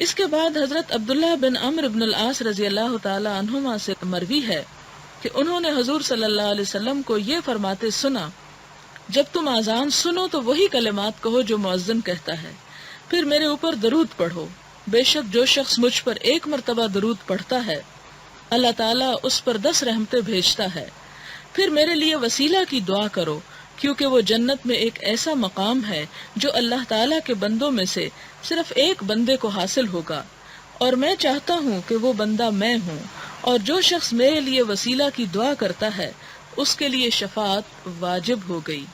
اس کے بعد حضرت عبداللہ بن عمرو بن العاص رضی اللہ تعالی عنہما سے مروی ہے کہ انہوں نے حضور صلی اللہ علیہ وسلم کو یہ فرماتے سنا، جب تم اذان سنو تو وہی کلمات کہو جو مؤذن کہتا ہے، پھر میرے اوپر درود پڑھو، بے شک جو شخص مجھ پر 1 مرتبہ درود پڑھتا ہے اللہ تعالیٰ اس پر 10 رحمتیں بھیجتا ہے، پھر میرے لیے وسیلہ کی دعا کرو، کیونکہ وہ جنت میں ایک ایسا مقام ہے جو اللہ تعالیٰ کے بندوں میں سے صرف ایک بندے کو حاصل ہوگا، اور میں چاہتا ہوں کہ وہ بندہ میں ہوں، اور جو شخص میرے لیے وسیلہ کی دعا کرتا ہے اس کے لیے شفاعت واجب ہو گئی۔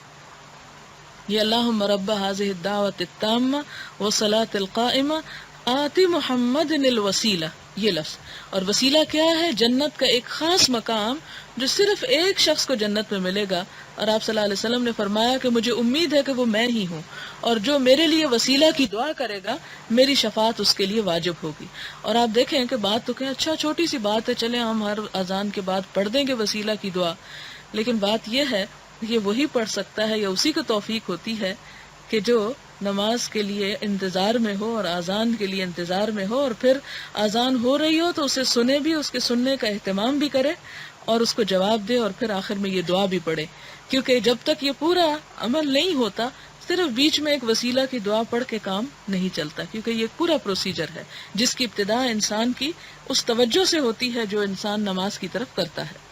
یہ اللہم رب هذه الدعوۃ التامہ والصلاۃ القائمہ آتی محمد الوسیلہ، یہ لفظ، اور وسیلہ کیا ہے؟ جنت کا ایک خاص مقام جو صرف ایک شخص کو جنت میں ملے گا، اور آپ صلی اللہ علیہ وسلم نے فرمایا کہ مجھے امید ہے کہ وہ میں ہی ہوں، اور جو میرے لیے وسیلہ کی دعا کرے گا میری شفاعت اس کے لیے واجب ہوگی۔ اور آپ دیکھیں کہ بات تو کہ اچھا چھوٹی سی بات ہے، چلیں ہم ہر اذان کے بعد پڑھ دیں گے وسیلہ کی دعا، لیکن بات یہ ہے یہ وہی پڑھ سکتا ہے یا اسی کو توفیق ہوتی ہے کہ جو نماز کے لیے انتظار میں ہو اور اذان کے لیے انتظار میں ہو، اور پھر اذان ہو رہی ہو تو اسے سنے بھی، اس کے سننے کا اہتمام بھی کرے اور اس کو جواب دے، اور پھر آخر میں یہ دعا بھی پڑھے، کیونکہ جب تک یہ پورا عمل نہیں ہوتا صرف بیچ میں ایک وسیلہ کی دعا پڑھ کے کام نہیں چلتا، کیونکہ یہ پورا پروسیجر ہے جس کی ابتدا انسان کی اس توجہ سے ہوتی ہے جو انسان نماز کی طرف کرتا ہے۔